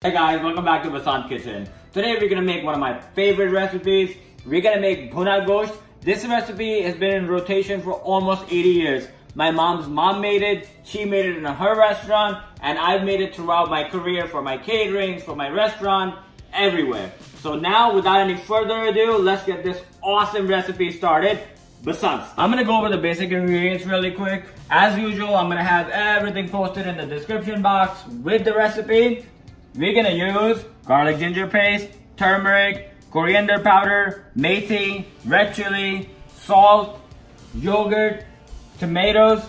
Hey guys, welcome back to Basant Kitchen. Today we're gonna make one of my favorite recipes. We're gonna make bhuna gosht. This recipe has been in rotation for almost 80 years. My mom's mom made it, she made it in her restaurant, and I've made it throughout my career for my caterings, for my restaurant, everywhere. So now, without any further ado, let's get this awesome recipe started. Basant. I'm gonna go over the basic ingredients really quick. As usual, I'm gonna have everything posted in the description box with the recipe. We're gonna use garlic ginger paste, turmeric, coriander powder, methi, red chili, salt, yogurt, tomatoes.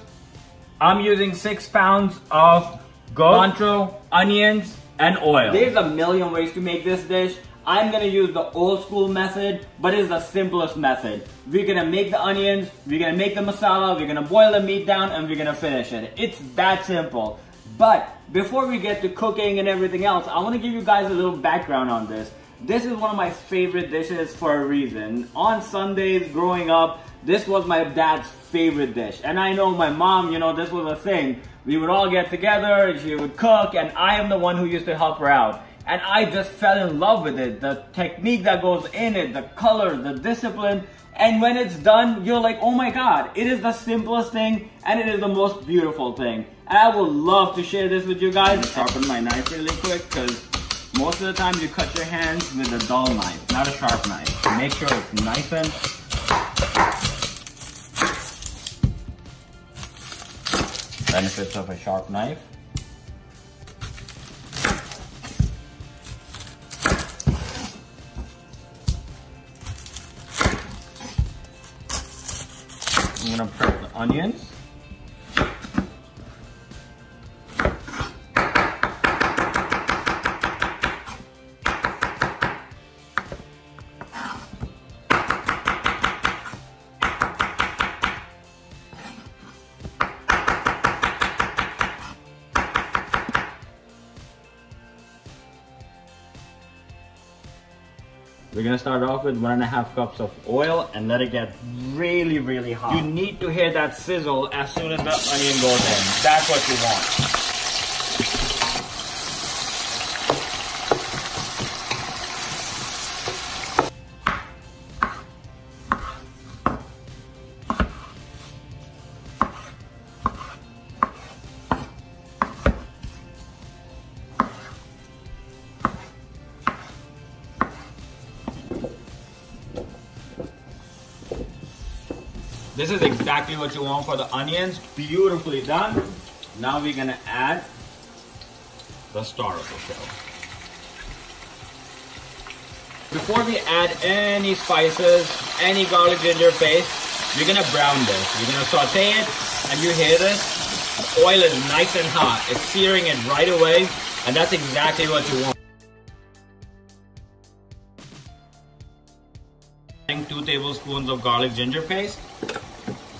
I'm using 6 pounds of cilantro, onions, and oil. There's a million ways to make this dish. I'm gonna use the old school method, but it's the simplest method. We're gonna make the onions, we're gonna make the masala, we're gonna boil the meat down, and we're gonna finish it. It's that simple. But before we get to cooking and everything else, I want to give you guys a little background on this. This is one of my favorite dishes for a reason. On Sundays growing up, this was my dad's favorite dish. And I know my mom, this was a thing. We would all get together, she would cook, and I am the one who used to help her out. And I just fell in love with it. The technique that goes in it, the color, the discipline. And when it's done, you're like, oh my God, it is the simplest thing and it is the most beautiful thing. And I would love to share this with you guys. Sharpen my knife really quick because most of the time you cut your hands with a dull knife, not a sharp knife. So make sure it's nice and... Benefits of a sharp knife. I'm gonna prep the onions. We're gonna start off with 1.5 cups of oil and let it get really, really hot. You need to hear that sizzle as soon as the onion goes in. That's what you want. This is exactly what you want for the onions. Beautifully done. Now we're gonna add the star of the show. Before we add any spices, any garlic ginger paste, we're gonna brown this. We're gonna saute it, and you hear this? The oil is nice and hot. It's searing it right away, and that's exactly what you want. 2 tablespoons of garlic ginger paste.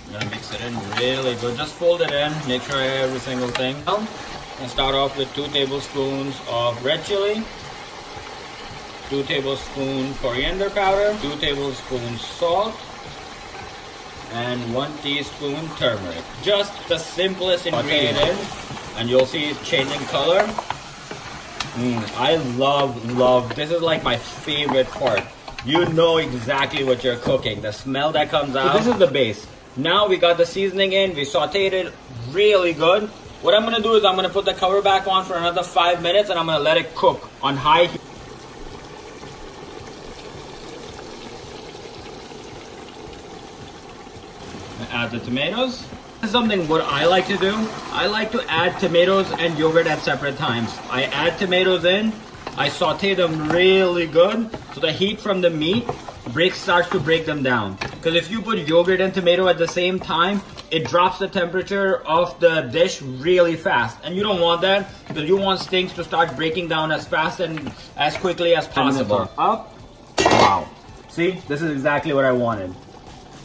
I'm gonna mix it in really good. Just fold it in, make sure every single thing. I'm gonna start off with 2 tablespoons of red chili, 2 tablespoons coriander powder, 2 tablespoons salt, and 1 teaspoon turmeric. Just the simplest ingredient, and you'll see it changing color. I love, this is like my favorite part. You know exactly what you're cooking. The smell that comes out. So this is the base. Now we got the seasoning in. We sauteed it really good. What I'm gonna do is I'm gonna put the cover back on for another 5 minutes and I'm gonna let it cook on high heat. Add the tomatoes. This is something what I like to do. I like to add tomatoes and yogurt at separate times. I add tomatoes in. I saute them really good so the heat from the meat starts to break them down. Because if you put yogurt and tomato at the same time, it drops the temperature of the dish really fast. And you don't want that because you want things to start breaking down as fast and as quickly as possible. Up. Wow. See, this is exactly what I wanted.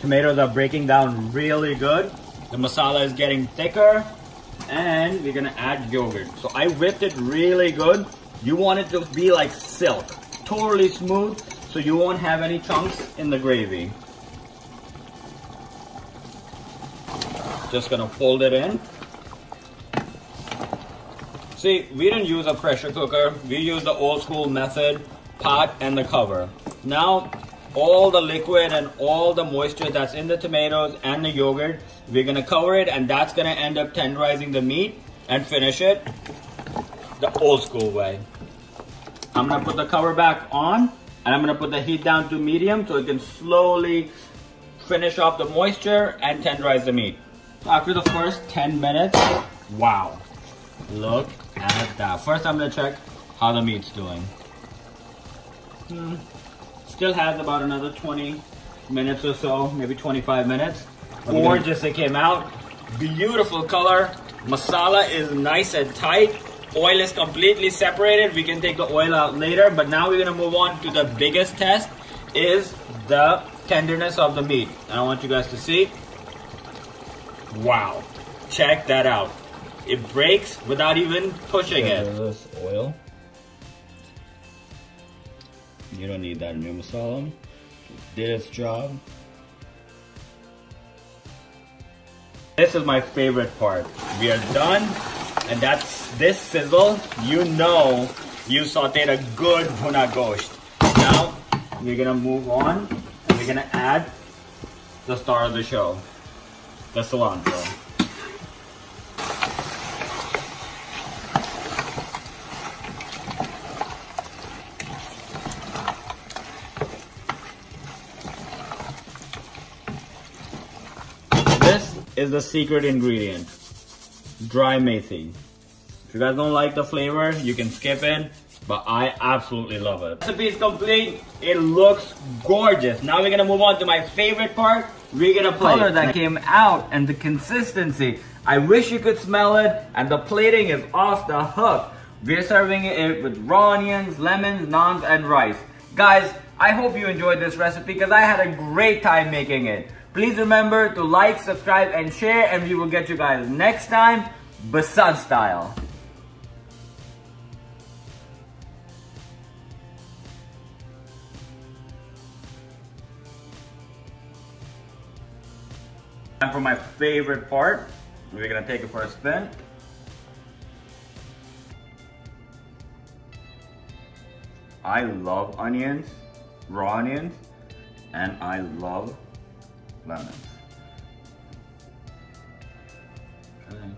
Tomatoes are breaking down really good. The masala is getting thicker. And we're gonna add yogurt. So I whipped it really good. You want it to be like silk, totally smooth, so you won't have any chunks in the gravy. Just gonna fold it in. See, we didn't use a pressure cooker. We used the old school method, pot and the cover. Now, all the liquid and all the moisture that's in the tomatoes and the yogurt, we're gonna cover it, and that's gonna end up tenderizing the meat and finish it the old school way. I'm gonna put the cover back on, and I'm gonna put the heat down to medium so it can slowly finish off the moisture and tenderize the meat. So after the first 10 minutes, wow, look at that. First I'm gonna check how the meat's doing. Still has about another 20 minutes or so, maybe 25 minutes. Gorgeous it came out. Beautiful color. Masala is nice and tight. Oil is completely separated. We can take the oil out later, but now we're gonna move on to the biggest test, is the tenderness of the meat. And I want you guys to see. Wow, check that out. It breaks without even pushing it. This oil. You don't need that in your masala. It did its job. This is my favorite part. We are done, and that's this sizzle. You know you sauteed a good bhuna gosht. Now we're gonna move on, and we're gonna add the star of the show, the cilantro. This is the secret ingredient, dry methi. If you guys don't like the flavor, you can skip it, but I absolutely love it. Recipe is complete. It looks gorgeous. Now we're gonna move on to my favorite part. We're gonna plate. The color that came out and the consistency. I wish you could smell it, and the plating is off the hook. We're serving it with raw onions, lemons, naans, and rice. Guys, I hope you enjoyed this recipe because I had a great time making it. Please remember to like, subscribe, and share, and we will get you guys next time, Basant style. And for my favorite part, we're gonna take it for a spin. I love onions, raw onions, and I love lemons. Okay.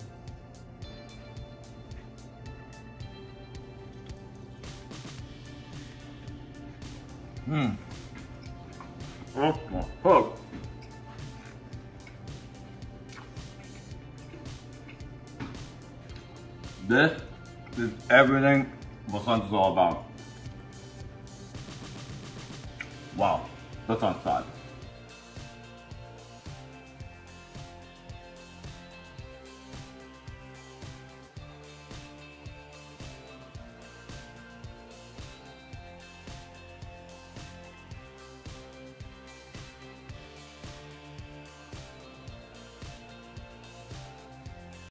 Oh my hook. This is everything Basant is all about. Wow, Basant style.